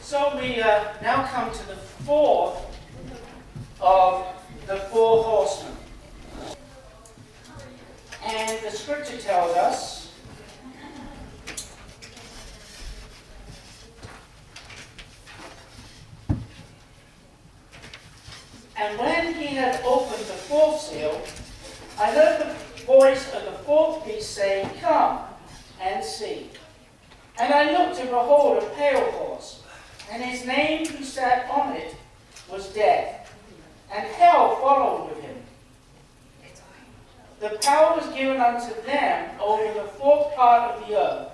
So we now come to the fourth of the four horsemen. And the scripture tells us and when he had opened the fourth seal, I heard the voice of the fourth beast saying, "Come and see." And I looked, and behold, a pale horse, and his name who sat on it was Death, and hell followed with him. The power was given unto them over the fourth part of the earth,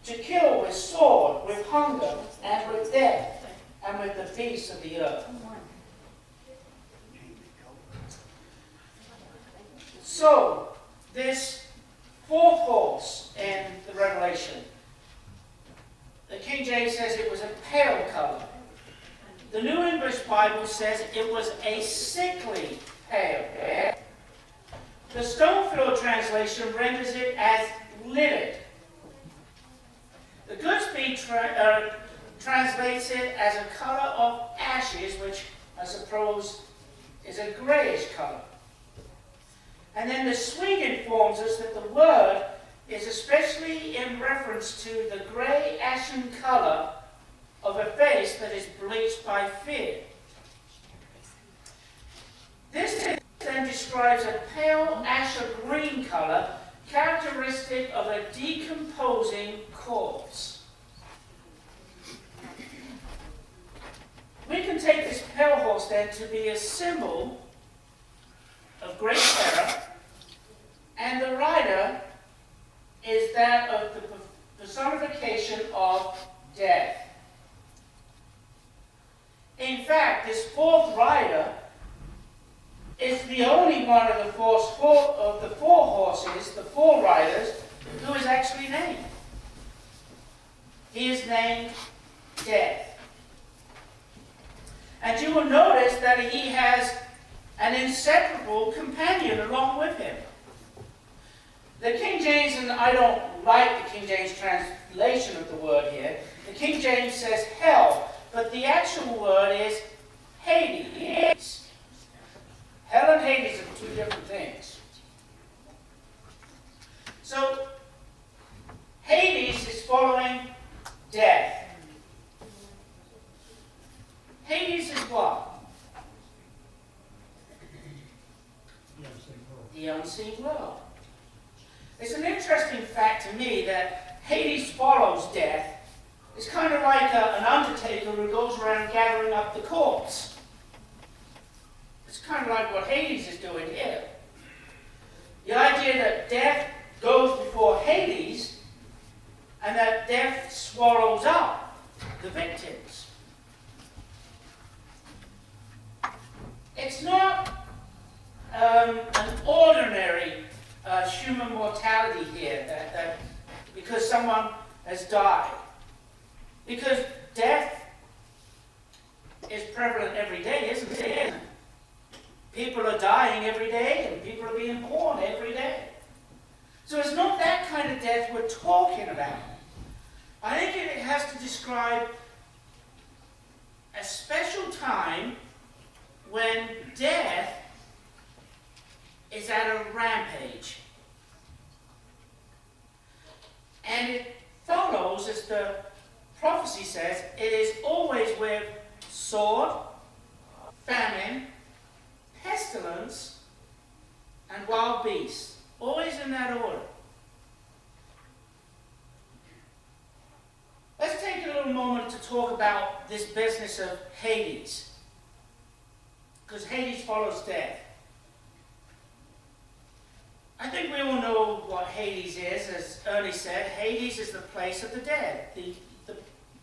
to kill with sword, with hunger, and with death, and with the beasts of the earth. So, this fourth horse in the Revelation, the King James says it was a pale color. The New English Bible says it was a sickly pale. The Stonefield translation renders it as livid. The Goodspeed translates it as a color of ashes, which I suppose is a grayish color. And then the Swede informs us that the word is especially in reference to the grey ashen color of a face that is bleached by fear. This then describes a pale asher green color characteristic of a decomposing corpse. We can take this pale horse then to be a symbol of great terror, and the rider is that of the personification of death. In fact, this fourth rider is the only one of the four horses, the four riders, who is actually named. He is named Death. And you will notice that he has an inseparable companion along with him. The King James, and I don't like the King James translation of the word here, the King James says hell, but the actual word is Hades. Hell and Hades are two different things. So, Hades is following death. Hades is what? The unseen world. It's an interesting fact to me that Hades follows death. It's kind of like an undertaker who goes around gathering up the corpse. It's kind of like what Hades is doing here. The idea that death goes before Hades and that death swallows up the victims. It's not an ordinary human mortality here, that because someone has died. Because death is prevalent every day, isn't it? People are dying every day, and people are being born every day. So it's not that kind of death we're talking about. I think it has to describe a special time when death is at a rampage. And it follows, as the prophecy says, it is always with sword, famine, pestilence, and wild beasts. Always in that order. Let's take a little moment to talk about this business of Hades. Because Hades follows death. I think we all know what Hades is. As Ernie said, Hades is the place of the dead,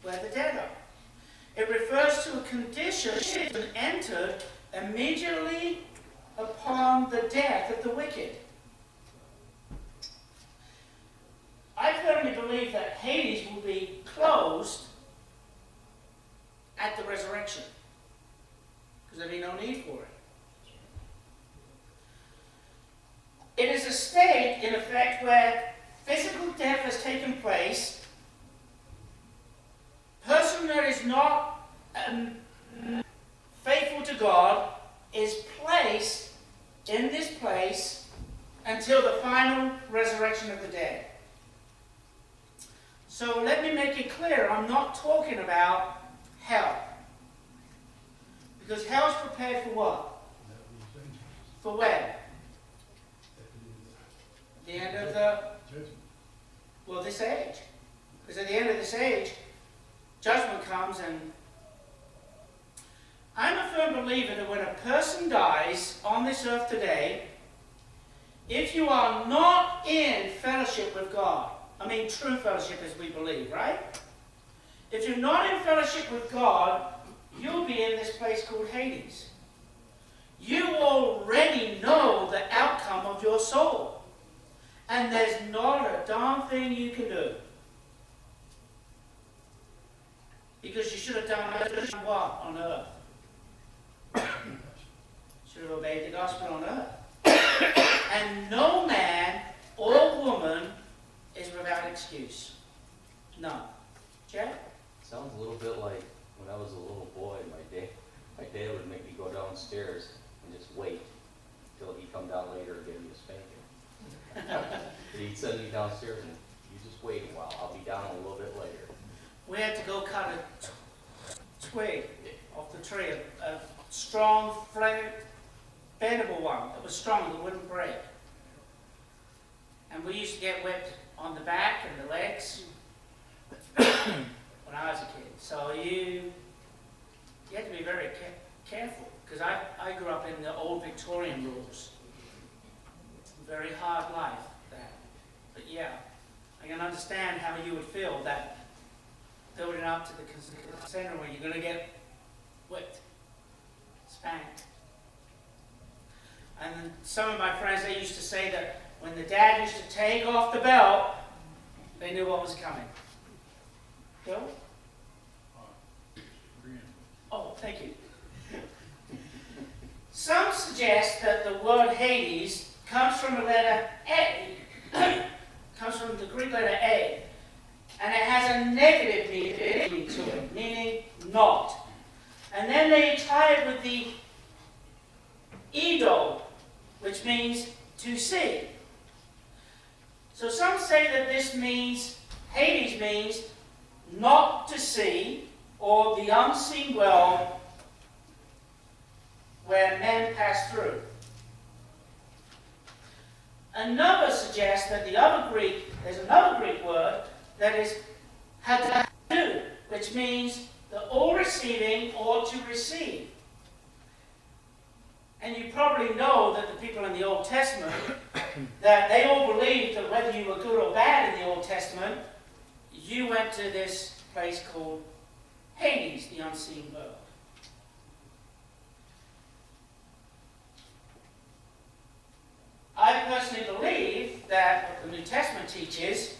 where the dead are. It refers to a condition entered immediately upon the death of the wicked. I firmly believe that Hades will be closed at the resurrection, because there'll be no need for it. It is a state, in effect, where physical death has taken place is not faithful to God is placed in this place until the final resurrection of the dead. So let me make it clear, I'm not talking about hell. Because hell is prepared for what? For when? The end of this age. Because at the end of this age, judgment comes, and I'm a firm believer that when a person dies on this earth today, if you are not in fellowship with God, I mean true fellowship as we believe, right? If you're not in fellowship with God, you'll be in this place called Hades. You already know the outcome of your soul. And there's not a darn thing you can do. Because you should have done what on earth? Should have obeyed the gospel on earth. And no man or woman is without excuse. None. Jeff? Sounds a little bit like when I was a little boy, my dad would make me go downstairs and just wait till he'd come down later and give me a spanking. He'd send me downstairs and you just wait a while. I'll be down a little bit later. We had to go cut a twig off the tree, a strong, bendable one that was strong, that wouldn't break. And we used to get whipped on the back and the legs when I was a kid. So you had to be very careful, because I grew up in the old Victorian rules. Very hard life, that. But yeah, I can understand how you would feel that building up to the center where you're going to get whipped, spanked. And some of my friends, they used to say that when the dad used to take off the belt, they knew what was coming. Bill? Oh, thank you. Some suggest that the word Hades comes from the letter A, comes from the Greek letter A, and it has a negative meaning to it, meaning not. And then they tie it with the Edo, which means to see. So some say that this means, Hades means not to see, or the unseen world where men pass through. Another suggests that there's another Greek word that is hadadu, which means the all receiving or to receive. And you probably know that the people in the Old Testament, that they all believed that whether you were good or bad in the Old Testament, you went to this place called Hades, the unseen world. I personally believe that what the New Testament teaches,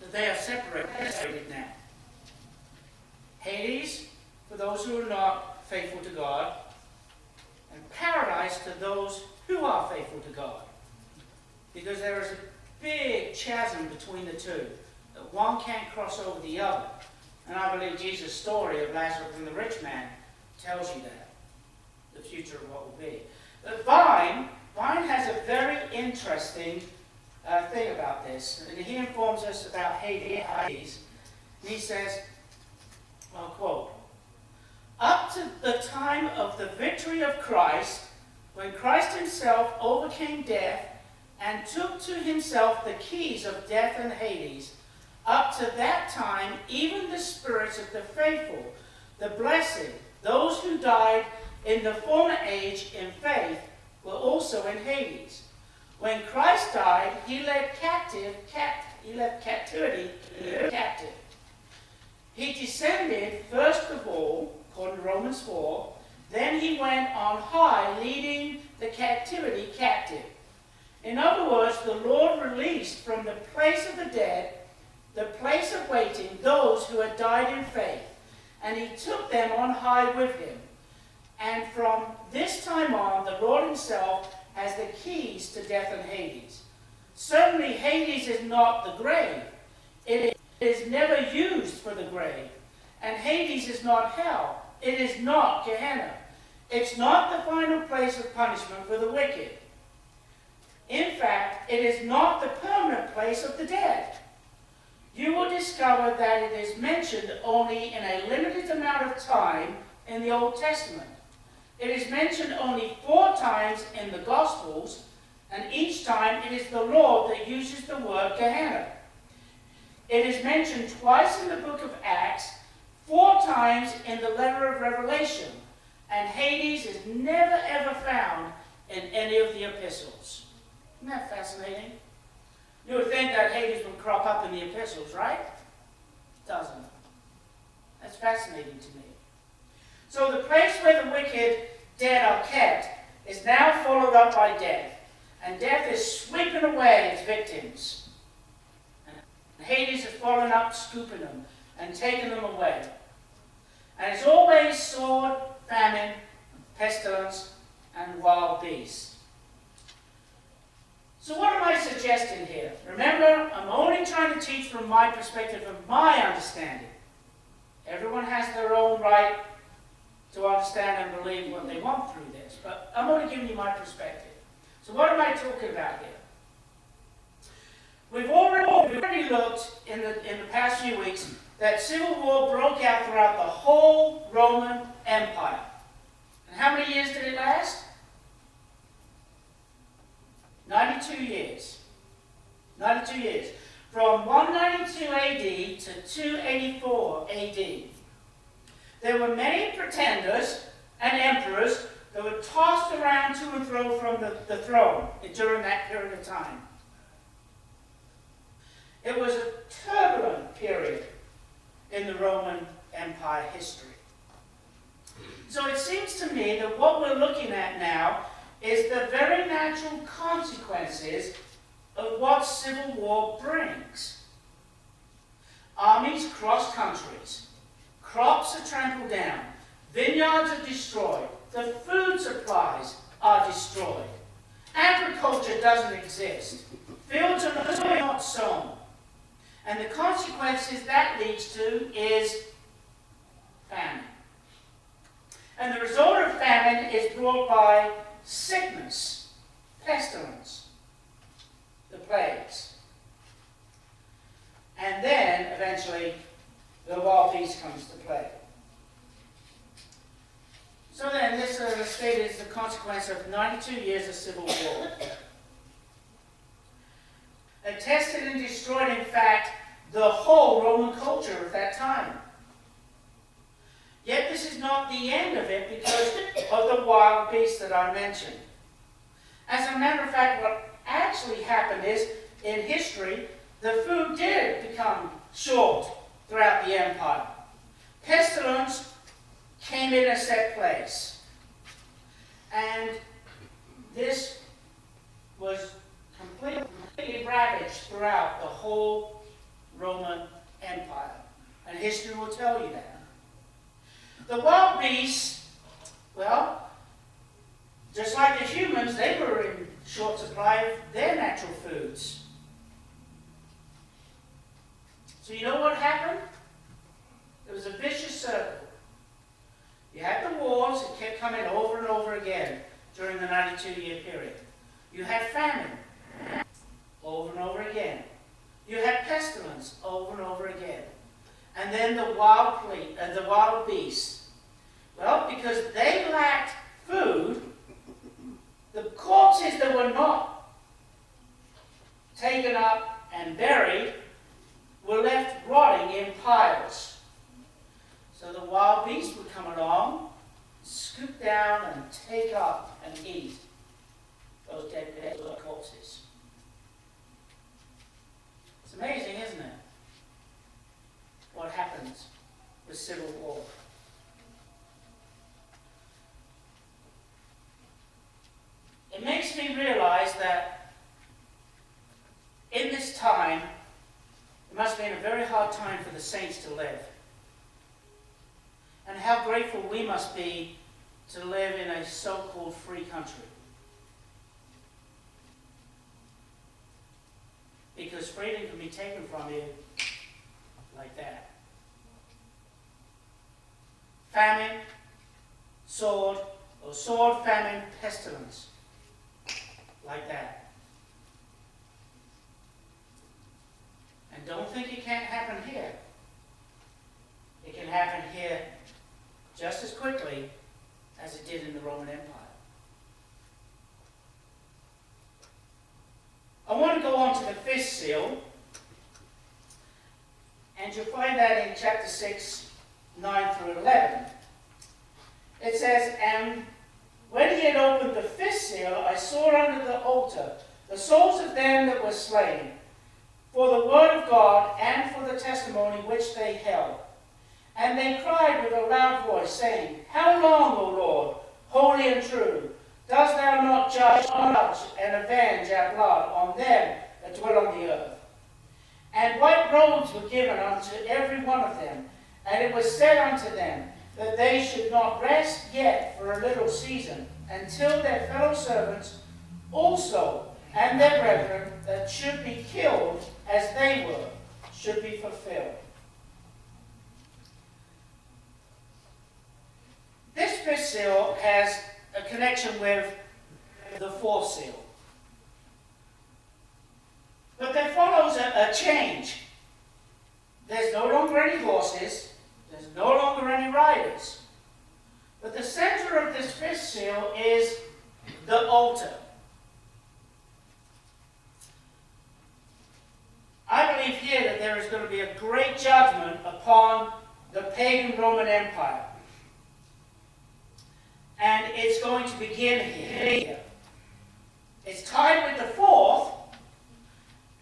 that they are separated now. Hades, for those who are not faithful to God, and paradise to those who are faithful to God. Because there is a big chasm between the two, that one can't cross over the other. And I believe Jesus' story of Lazarus and the rich man tells you that, the future of what will be. The vine has a very interesting thing about this. And he informs us about Hades. And he says, I'll quote, "Up to the time of the victory of Christ, when Christ himself overcame death and took to himself the keys of death and Hades, up to that time, even the spirits of the faithful, the blessed, those who died in the former age in faith, were also in Hades. When Christ died, he led captivity captive. He descended, first of all, according to Romans 4, then he went on high, leading the captivity captive. In other words, the Lord released from the place of the dead, the place of waiting, those who had died in faith, and he took them on high with him. And from this time on, the Lord himself has the keys to death and Hades. Certainly, Hades is not the grave. It is never used for the grave. And Hades is not hell. It is not Gehenna. It's not the final place of punishment for the wicked. In fact, it is not the permanent place of the dead. You will discover that it is mentioned only in a limited amount of time in the Old Testament. It is mentioned only 4 times in the Gospels, and each time it is the Lord that uses the word Gehenna. It is mentioned twice in the book of Acts, 4 times in the letter of Revelation, and Hades is never ever found in any of the epistles. Isn't that fascinating? You would think that Hades would crop up in the epistles, right? It doesn't. That's fascinating to me. So the place where the wicked dead are kept is now followed up by death. And death is sweeping away its victims. And Hades is following up, scooping them, and taking them away. And it's always sword, famine, pestilence, and wild beasts. So what am I suggesting here? Remember, I'm only trying to teach from my perspective and my understanding. Everyone has their own right to understand and believe what they want through this, but I'm only giving you my perspective. So what am I talking about here? We've already looked in the past few weeks that civil war broke out throughout the whole Roman Empire. And how many years did it last? 92 years. 92 years. From 192 AD to 284 AD. There were many pretenders and emperors that were tossed around to and fro from the throne during that period of time. It was a turbulent period in the Roman Empire history. So it seems to me that what we're looking at now is the very natural consequences of what civil war brings. Armies cross countries. Crops are trampled down. Vineyards are destroyed. The food supplies are destroyed. Agriculture doesn't exist. Fields are not sown. And the consequences that leads to is famine. And the result of famine is brought by sickness, pestilence, the plagues. And then, eventually, the wild beast comes to play. So then, this stated is the consequence of 92 years of civil war. It tested and destroyed, in fact, the whole Roman culture of that time. Yet this is not the end of it because of the wild beasts that I mentioned. As a matter of fact, what actually happened is, in history, the food did become short throughout the empire. Pestilence came in a set place. And this was completely ravaged throughout the whole Roman Empire. And history will tell you that. The wild beasts, well, just like the humans, they were in short supply of their natural foods. So you know what happened? It was a vicious circle. You had the wars, it kept coming over and over again during the 92-year period. You had famine over and over again. You had pestilence over and over again. And then the wild beasts. Well, because they lacked food, the corpses that were not taken up and buried were left rotting in piles. So the wild beasts would come along, scoop down and take up and eat those dead corpses. It's amazing, isn't it? What happens with civil war. It makes me realize that in this time, it must have been a very hard time for the saints to live. And how grateful we must be to live in a so-called free country. Because freedom can be taken from you like that. famine, sword, or sword, famine, pestilence. Like that. And don't think it can't happen here. It can happen here just as quickly as it did in the Roman Empire. I want to go on to the fifth seal, and you'll find that in chapter 6, 9 through 11. It says, "And when he had opened the fifth seal, I saw under the altar the souls of them that were slain, for the word of God and for the testimony which they held. And they cried with a loud voice, saying, How long, O Lord, holy and true, dost thou not judge and avenge our blood on them that dwell on the earth? And white robes were given unto every one of them, and it was said unto them, that they should not rest yet for a little season, until their fellow servants also and their brethren that should be killed as they were should be fulfilled." This fifth seal has a connection with the fourth seal. But there follows a change. There's no longer any horses. There's no longer any riders. But the center of this fifth seal is the altar. I believe here that there is going to be a great judgment upon the pagan Roman Empire. And it's going to begin here. It's tied with the fourth,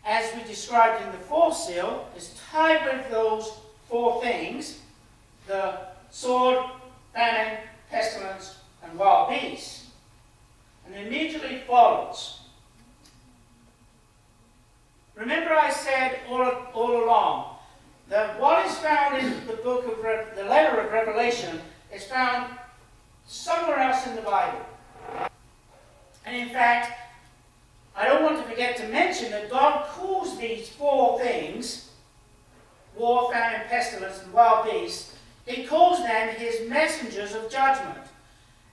as we described in the fourth seal. It's tied with those four things: the sword, famine, pestilence, and wild beasts. And immediately follows. Remember, I said all along that what is found in the book of the letter of Revelation is found somewhere else in the Bible. And in fact, I don't want to forget to mention that God calls these four things, war, famine, pestilence, and wild beasts, He calls them His messengers of judgment.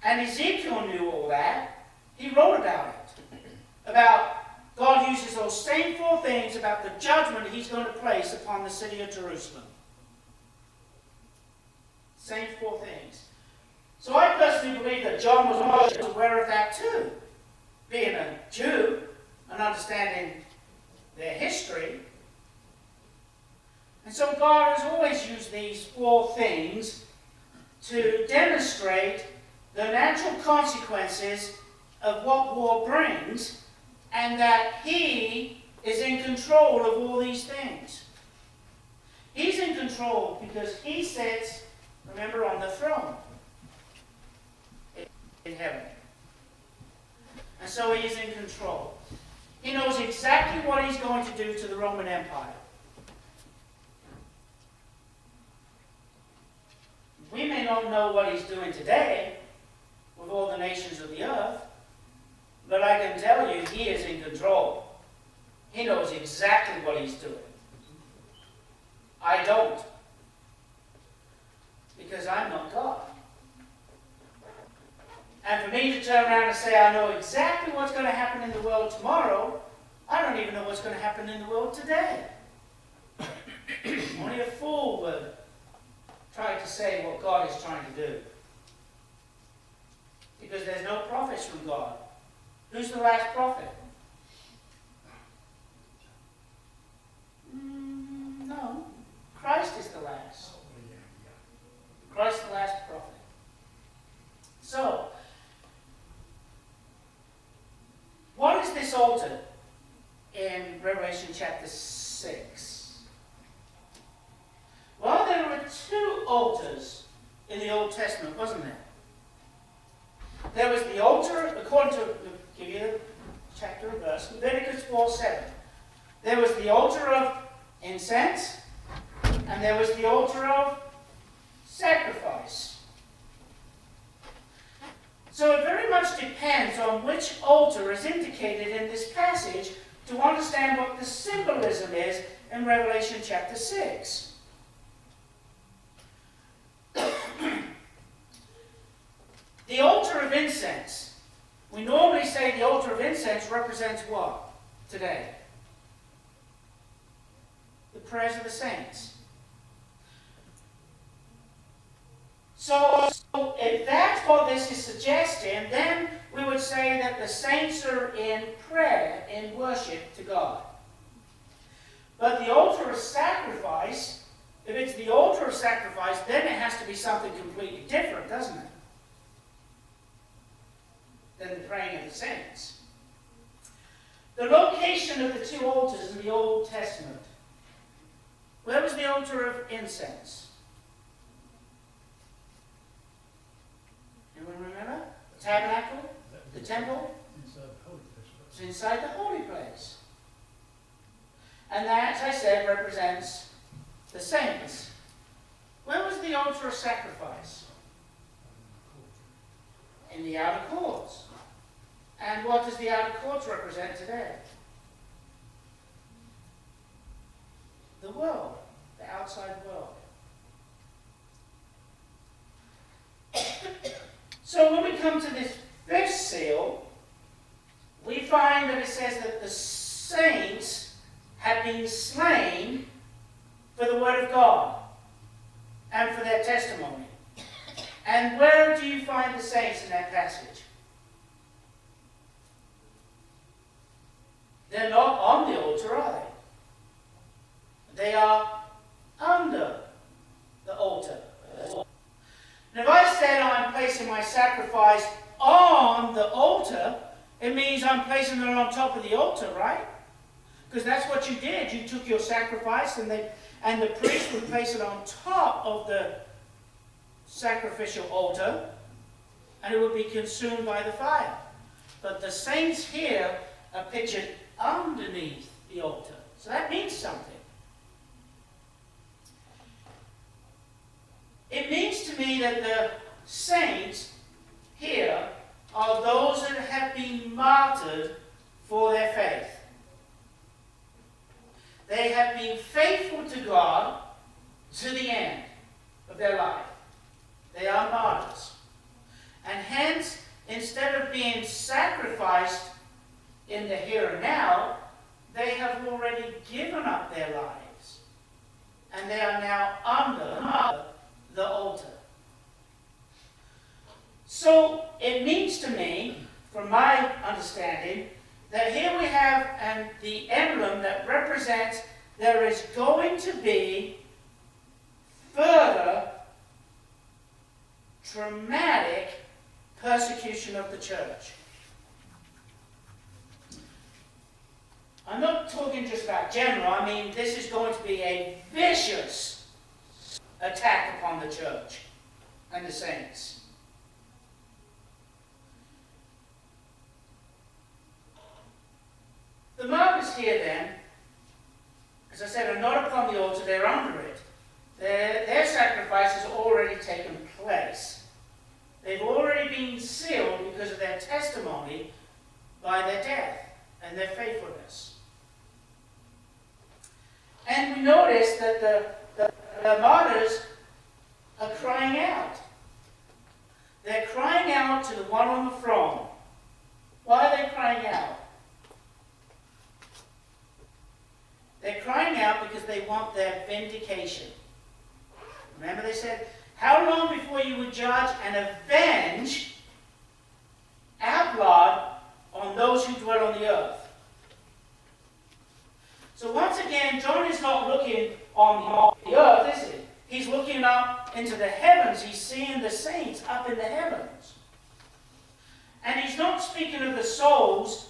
And Ezekiel knew all that. He wrote about it. About God uses those same four things about the judgment He's going to place upon the city of Jerusalem. Same four things. So I personally believe that John was aware of that too. Being a Jew and understanding their history. And so God has always used these four things to demonstrate the natural consequences of what war brings, and that He is in control of all these things. He's in control because He sits, remember, on the throne in heaven. And so He is in control. He knows exactly what He's going to do to the Roman Empire. We may not know what He's doing today with all the nations of the earth, but I can tell you He is in control. He knows exactly what He's doing. I don't. Because I'm not God. And for me to turn around and say I know exactly what's going to happen in the world tomorrow, I don't even know what's going to happen in the world today. Only a fool would try to say what God is trying to do. Because there's no prophets from God. Who's the last prophet? No. Christ is the last. Christ the last prophet. So, what is this altar in Revelation chapter 6? Well, there were two altars in the Old Testament, wasn't there? There was the altar, according to, give you the chapter and verse, Leviticus 4:7. There was the altar of incense, and there was the altar of sacrifice. So it very much depends on which altar is indicated in this passage to understand what the symbolism is in Revelation chapter 6. The altar of incense. We normally say the altar of incense represents what today? The prayers of the saints. So if that's what this is suggesting, then we would say that the saints are in prayer, in worship to God. But the altar of sacrifice, if it's the altar of sacrifice, then it has to be something completely different, doesn't it? Than the praying of the saints. The location of the two altars in the Old Testament. Where was the altar of incense? Anyone remember? The tabernacle? The temple? It's inside the holy place. And that, as I said, represents the saints. Where was the altar of sacrifice? In the outer courts. And what does the outer courts represent today? The world, the outside world. So when we come to this fifth seal, we find that it says that the saints have been slain for the word of God and for their testimony. And where do you find the saints in that passage? They're not on the altar, are they? They are under the altar. And if I said I'm placing my sacrifice on the altar, it means I'm placing it on top of the altar, right? Because that's what you did. You took your sacrifice and the priest would place it on top of the sacrificial altar and it would be consumed by the fire. But the saints here are pictured underneath the altar. So that means something. It means to me that the saints here are those that have been martyred for their faith. They have been faithful to God to the end of their life. They are martyrs. And hence, instead of being sacrificed in the here and now, they have already given up their lives. And they are now under the altar. So it means to me, from my understanding, that here we have the emblem that represents there is going to be further traumatic persecution of the church. I'm not talking just about general, I mean this is going to be a vicious attack upon the church and the saints. The martyrs here then, as I said, are not upon the altar, they're under it. Their sacrifice has already taken place. They've already been sealed because of their testimony by their death and their faithfulness. And we notice that the martyrs are crying out. They're crying out to the one on the throne. Why are they crying out? They're crying out because they want their vindication. Remember they said, how long before you would judge and avenge our blood on those who dwell on the earth? So once again, John is not looking on the earth, is he? He's looking up into the heavens. He's seeing the saints up in the heavens. And he's not speaking of the souls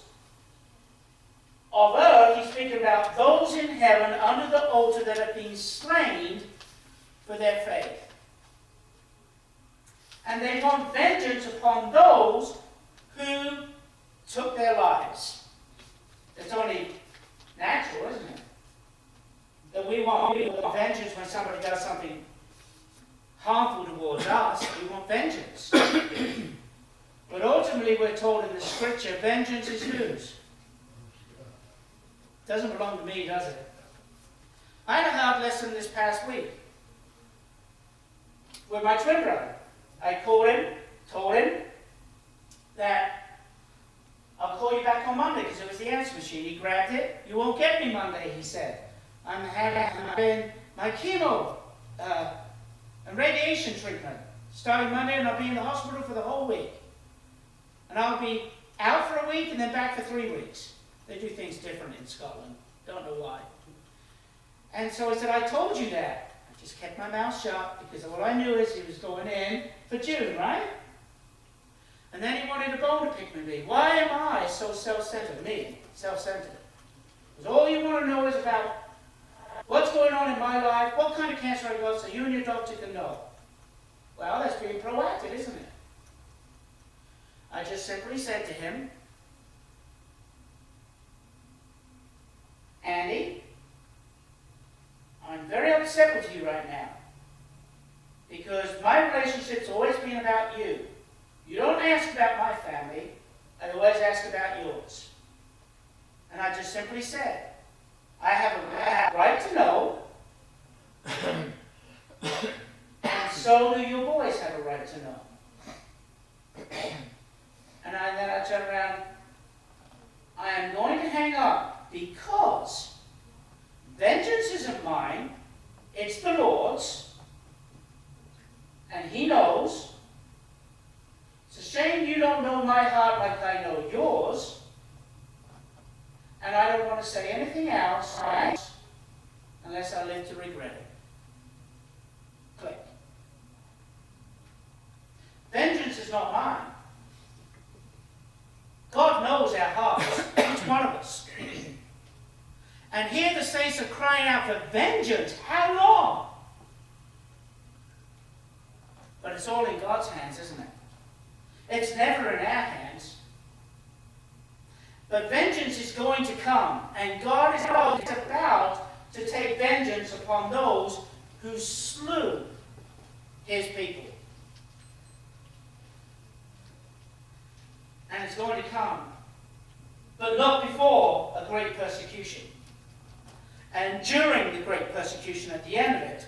of earth, he's speaking about those in heaven under the altar that have been slain for their faith. And they want vengeance upon those who took their lives. It's only natural, isn't it? That we want vengeance when somebody does something harmful towards us. We want vengeance. But ultimately we're told in the scripture, vengeance is whose? Doesn't belong to me, does it? I had a hard lesson this past week with my twin brother. I called him, told him, that I'll call you back on Monday because it was the answer machine. He grabbed it. You won't get me Monday, he said. I'm having my chemo and radiation treatment starting Monday, and I'll be in the hospital for the whole week. And I'll be out for a week and then back for 3 weeks. They do things different in Scotland. Don't know why. And so I said, I told you that. I just kept my mouth shut because all I knew is he was going in for June, right? And then he wanted a bone to pick with me. Why am I so self-centered? Me, self-centered. Because all you want to know is about what's going on in my life, what kind of cancer I got, so you and your doctor can know. Well, that's being proactive, isn't it? I just simply said to him, Andy, I'm very upset with you right now because my relationship's always been about you. You don't ask about my family, I always ask about yours. And I just simply said, I have a right to know, and so do you boys have a right to know. And then I turned around, I am going to hang up because vengeance isn't mine, it's the Lord's, and He knows. It's a shame you don't know my heart like I know yours, and I don't want to say anything else unless I live to regret it. Click. Vengeance is not mine. God knows our hearts, each one of us. And here the saints are crying out for vengeance. How long? But it's all in God's hands, isn't it? It's never in our hands. But vengeance is going to come, and God is about to take vengeance upon those who slew His people. And it's going to come, but not before a great persecution. And during the great persecution, at the end of it,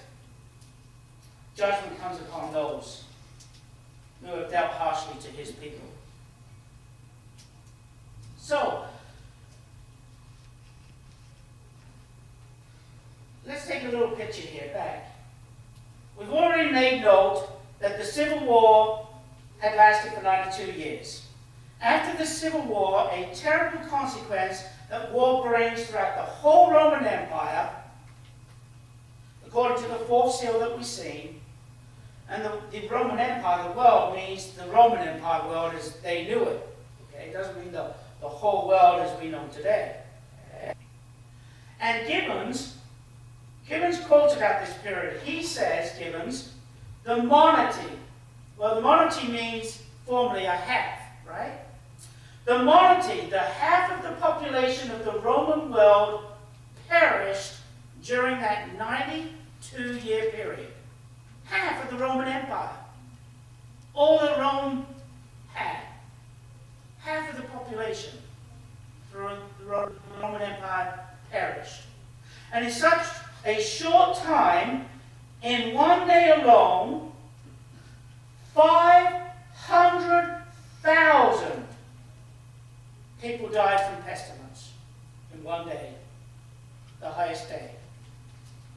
judgment comes upon those who have dealt harshly to His people. So, let's take a little picture here back. We've already made note that the Civil War had lasted for 92 years. After the Civil War, a terrible consequence that war brings throughout the whole Roman Empire, according to the fourth seal that we've seen, and the Roman Empire, the world, means the Roman Empire world as they knew it. Okay? It doesn't mean the whole world as we know today. And Gibbons quotes about this period. He says, Gibbons, the monarchy. Well, the monarchy means formally a half, right? The monarchy, the half of the population of the Roman world, perished during that 92-year period. Half of the Roman Empire. All that Rome had. Half of the population through the Roman Empire perished. And in such a short time, in one day alone, 500,000 people died from pestilence in one day, the highest day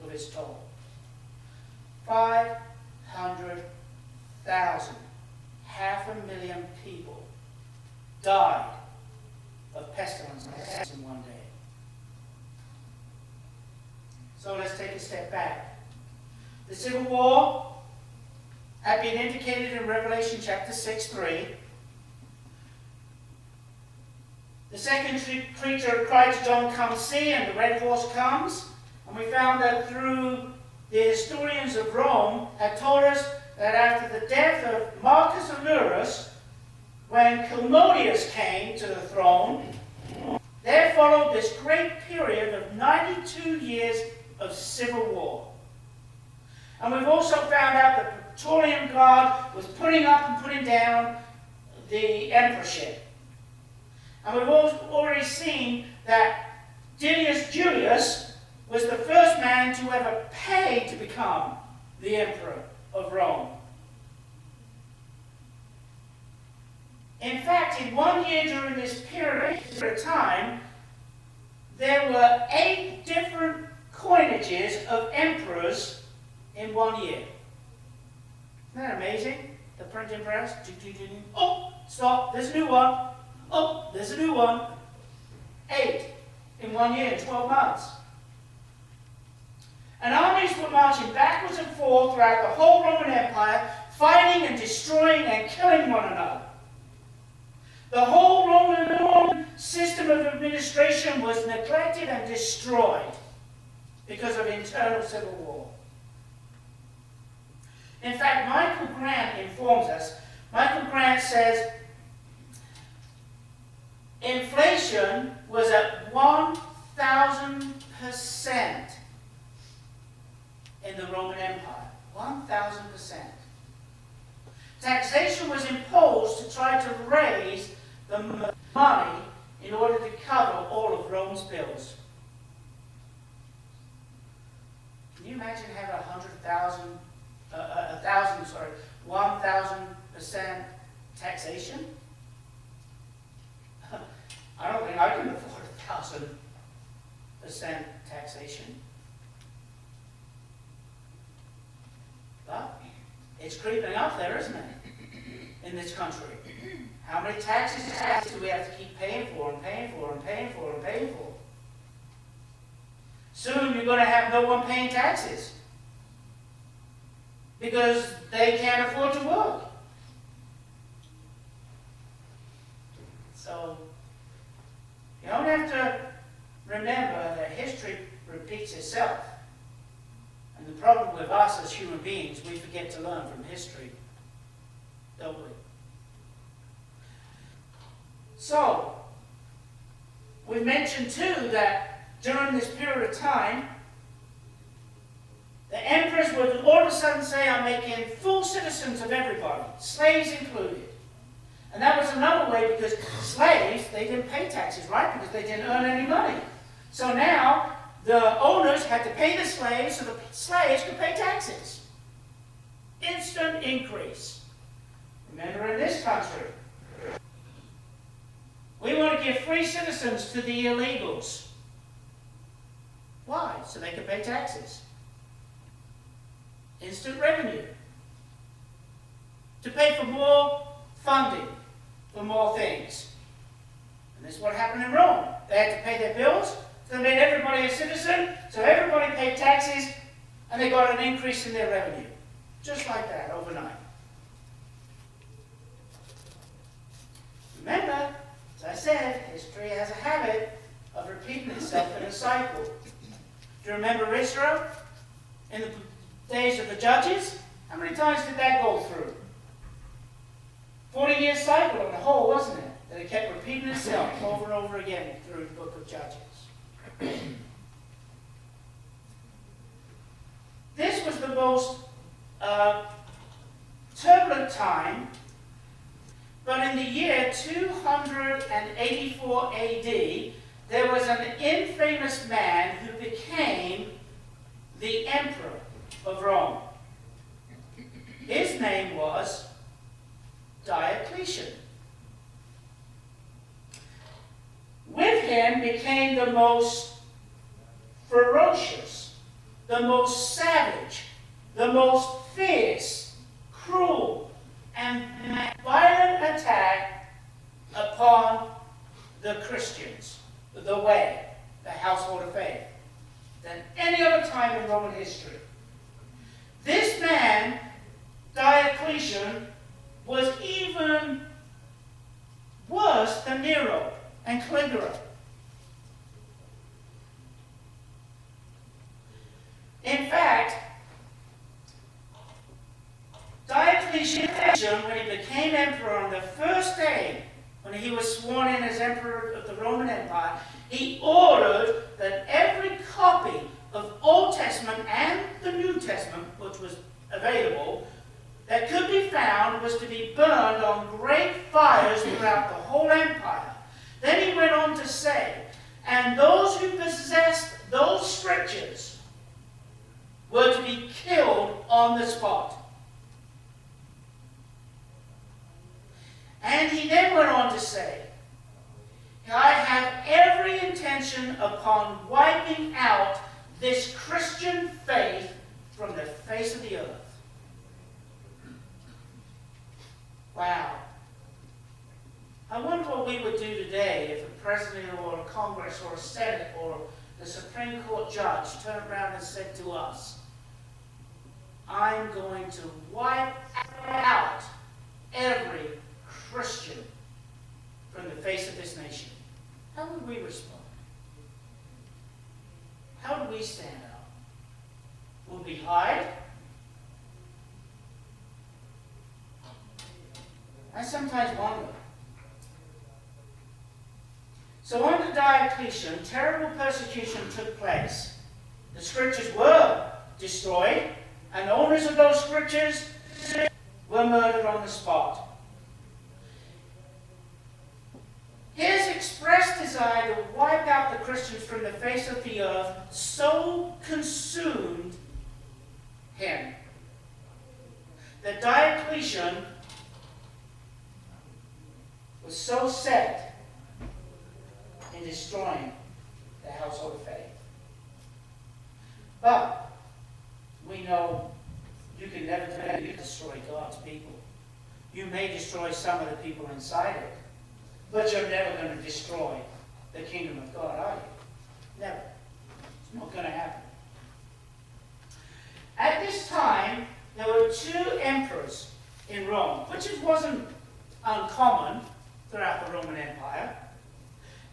of its toll. 500,000, 500,000 people died of pestilence in one day. So let's take a step back. The Civil War had been indicated in Revelation chapter 6:3. The second creature cried to John, "Come see," and the red horse comes. And we found that through the historians of Rome had told us that after the death of Marcus Aurelius, when Commodius came to the throne, there followed this great period of 92 years of civil war. And we've also found out that the Praetorian Guard was putting up and putting down the emperorship. And we've already seen that Didius Julius was the first man to ever pay to become the emperor of Rome. In fact, in 1 year during this period of time, there were 8 different coinages of emperors in 1 year. Isn't that amazing? The printing press. Oh, stop, there's a new one. Oh, there's a new one. 8 in 1 year, in 12 months. And armies were marching backwards and forth throughout the whole Roman Empire, fighting and destroying and killing one another. The whole Roman system of administration was neglected and destroyed because of internal civil war. In fact, Michael Grant informs us. Michael Grant says inflation was at 1,000% in the Roman Empire. 1,000%. Taxation was imposed to try to raise the money in order to cover all of Rome's bills. Can you imagine having 1,000% taxation? I don't think I can afford 1,000% taxation. But it's creeping up there, isn't it? In this country. How many taxes do we have to keep paying for and paying for and paying for and paying for? Soon you're going to have no one paying taxes because they can't afford to work. So you don't have to remember that history repeats itself. And the problem with us as human beings, we forget to learn from history, don't we? So, we mentioned too that during this period of time, the emperors would all of a sudden say, I'm making full citizens of everybody, slaves included. And that was another way, because slaves, they didn't pay taxes, right? Because they didn't earn any money. So now, the owners had to pay the slaves so the slaves could pay taxes. Instant increase. Remember, in this country, we want to give free citizens to the illegals. Why? So they can pay taxes. Instant revenue. To pay for more funding, for more things. And this is what happened in Rome. They had to pay their bills, so they made everybody a citizen, so everybody paid taxes, and they got an increase in their revenue. Just like that, overnight. Remember, as I said, history has a habit of repeating itself in a cycle. Do you remember Israel in the days of the judges? How many times did that go through? 40-year cycle on the whole, wasn't it? That it kept repeating itself over and over again through the book of Judges. This was the most turbulent time. But in the year 284 AD, there was an infamous man who became the emperor of Rome. His name was Diocletian. With him became the most ferocious, the most savage, the most fierce, cruel, and violent attack upon the Christians, the way, the household of faith, than any other time in Roman history. This man, Diocletian, was even worse than Nero and Caligula. In fact, Diocletian, when he became emperor on the first day, when he was sworn in as emperor of the Roman Empire, he ordered that every copy of Old Testament and the New Testament, which was available, that could be found, was to be burned on great fires throughout the whole empire. Then he went on to say, and those who possessed those scriptures were to be killed on the spot. And he then upon wiping out this Christian faith from the face of the earth. Wow. I wonder what we would do today if a president or a Congress or a Senate or the Supreme Court judge turned around and said to us, I'm going to wipe out every Christian from the face of this nation. How would we respond? How do we stand up? Would we hide? I sometimes wonder. So under Diocletian, terrible persecution took place. The scriptures were destroyed, and owners of those scriptures were murdered on the spot. His expressed desire to wipe out the Christians from the face of the earth so consumed him that Diocletian was so set in destroying the household of faith. But we know you can never destroy God's people. You may destroy some of the people inside it, but you're never going to destroy the kingdom of God, are you? Never. It's not going to happen. At this time, there were 2 emperors in Rome, which wasn't uncommon throughout the Roman Empire.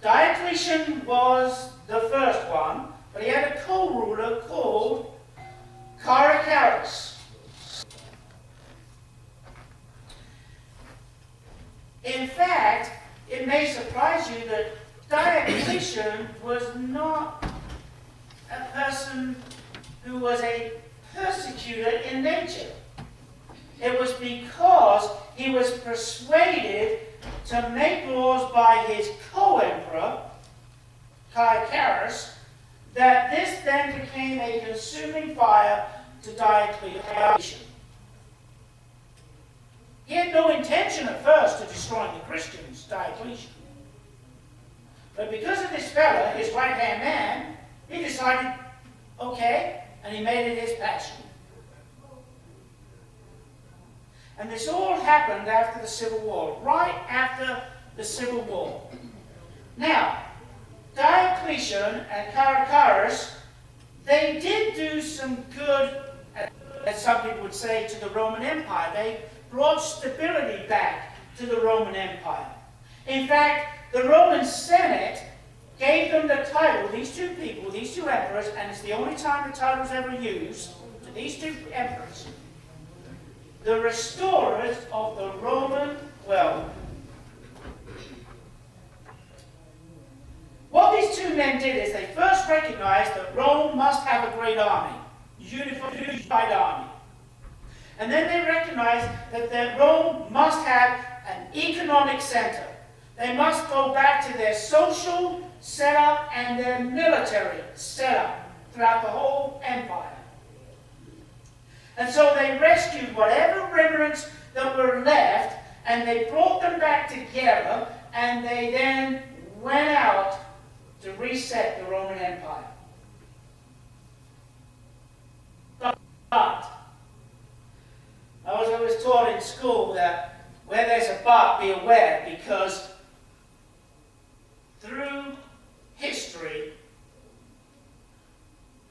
Diocletian was the first one, but he had a co-ruler called Caracalla. In fact, it may surprise you that Diocletian was not a person who was a persecutor in nature. It was because he was persuaded to make laws by his co-emperor, Caracalla, that this then became a consuming fire to Diocletian. He had no intention at first of destroying the Christians, Diocletian. But because of this fella, his right-hand man, he decided, okay, and he made it his passion. And this all happened after the Civil War, right after the Civil War. Now, Diocletian and Caracalla, they did do some good, as some people would say, to the Roman Empire. They brought stability back to the Roman Empire. In fact, the Roman Senate gave them the title, these 2 people, these 2 emperors, and it's the only time the title was ever used, to these 2 emperors, the restorers of the Roman world. What these 2 men did is they first recognized that Rome must have a great army, unified army. And then they recognized that Rome must have an economic center. They must go back to their social setup and their military setup throughout the whole empire. And so they rescued whatever remnants that were left, and they brought them back together, and they then went out to reset the Roman Empire. But I was always taught in school that where there's a but, be aware, because through history,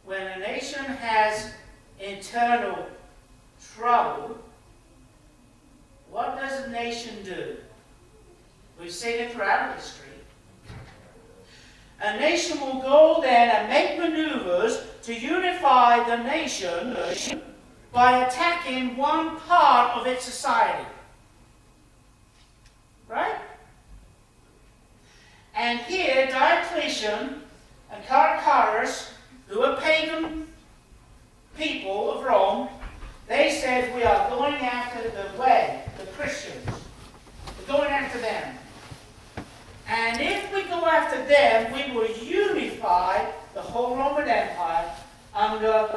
when a nation has internal trouble, what does a nation do? We've seen it throughout history. A nation will go then and make maneuvers to unify the nation by attacking one part of its society. Right? And here, Diocletian and Caracalla, who were pagan people of Rome, they said, we are going after the way, the Christians. We're going after them. And if we go after them, we will unify the whole Roman Empire under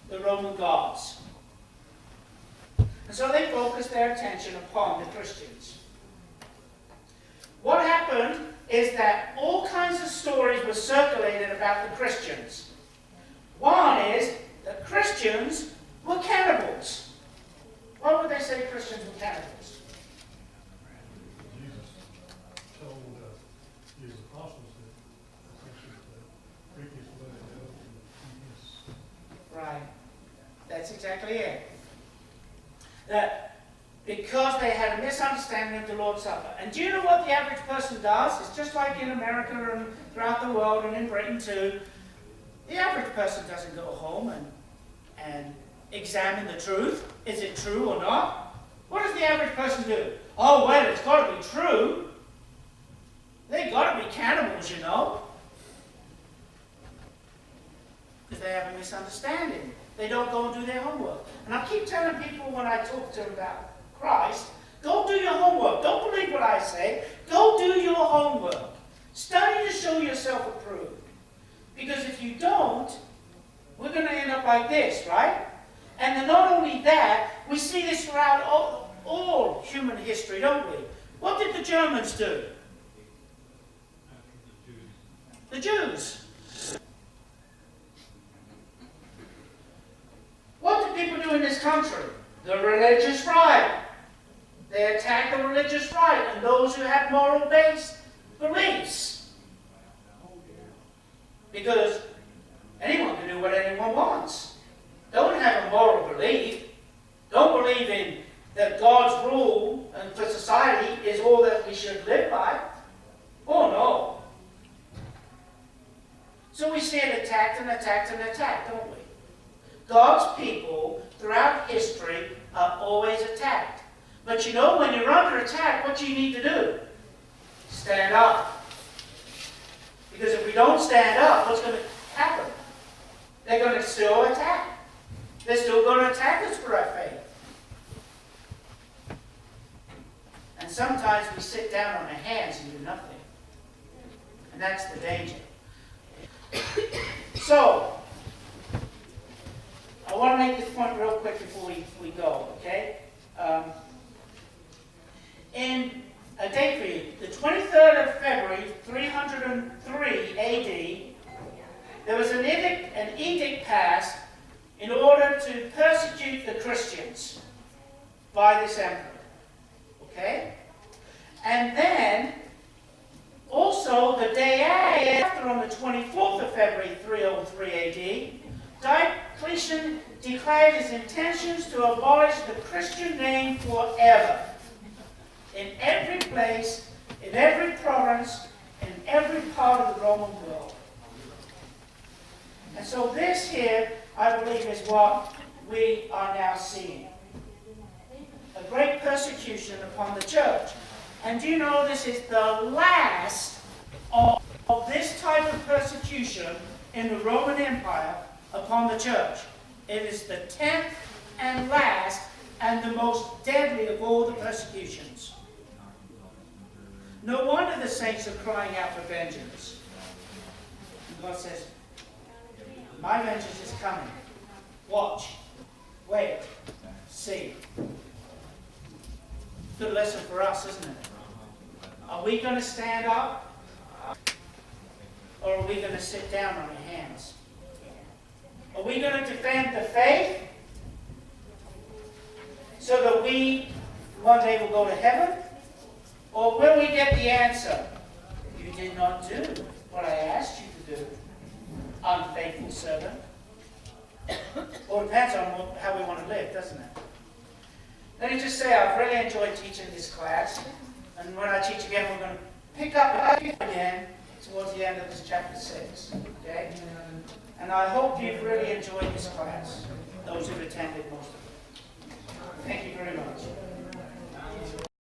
the Roman gods. And so they focused their attention upon the Christians. What happened is that all kinds of stories were circulated about the Christians. One is that Christians were cannibals. Why would they say Christians were cannibals? Jesus told his apostles that they should break his blood and eat his. Right. That's exactly it. That because they had a misunderstanding of the Lord's Supper. And do you know what the average person does? It's just like in America and throughout the world and in Britain too. The average person doesn't go home and examine the truth. Is it true or not? What does the average person do? Oh, well, it's got to be true. They got to be cannibals, you know. Because they have a misunderstanding. They don't go and do their homework. And I keep telling people when I talk to them about Christ, go do your homework. Don't believe what I say. Go do your homework. Study to show yourself approved. Because if you don't, we're going to end up like this, right? And then not only that, we see this throughout all human history, don't we? What did the Germans do? The Jews. What did people do in this country? The religious right. They attacked the religious right and those who had moral-based beliefs. Because anyone can do what anyone wants. Don't have a moral belief. Don't believe in that God's rule and for society is all that we should live by. Oh no. So we see it attacked and attacked and attacked, don't we? God's people throughout history are always attacked. But you know, when you're under attack, what do you need to do? Stand up. Because if we don't stand up, what's going to happen? They're going to still attack. They're still going to attack us for our faith. And sometimes we sit down on our hands and do nothing. And that's the danger. So, I want to make this point real quick before we go, okay? In a date for you, the 23rd of February, 303 AD, there was an edict passed in order to persecute the Christians by this emperor. Okay? And then, also the day after, on the 24th of February, 303 AD, Diocletian declared his intentions to abolish the Christian name forever. In every place, in every province, in every part of the Roman world. And so this here, I believe, is what we are now seeing. A great persecution upon the church. And do you know this is the last of this type of persecution in the Roman Empire upon the church? It is the 10th and last and the most deadly of all the persecutions. No wonder the saints are crying out for vengeance. And God says, my vengeance is coming. Watch. Wait. See. Good lesson for us, isn't it? Are we going to stand up? Or are we going to sit down on our hands? Are we going to defend the faith so that we one day will go to heaven? Or will we get the answer? You did not do what I asked you to do, unfaithful servant. Well, it depends on how we want to live, doesn't it? Let me just say, I've really enjoyed teaching this class. And when I teach again, we're going to pick up again towards the end of this chapter 6. Okay? And I hope you've really enjoyed this class, those who've attended most of it. Thank you very much.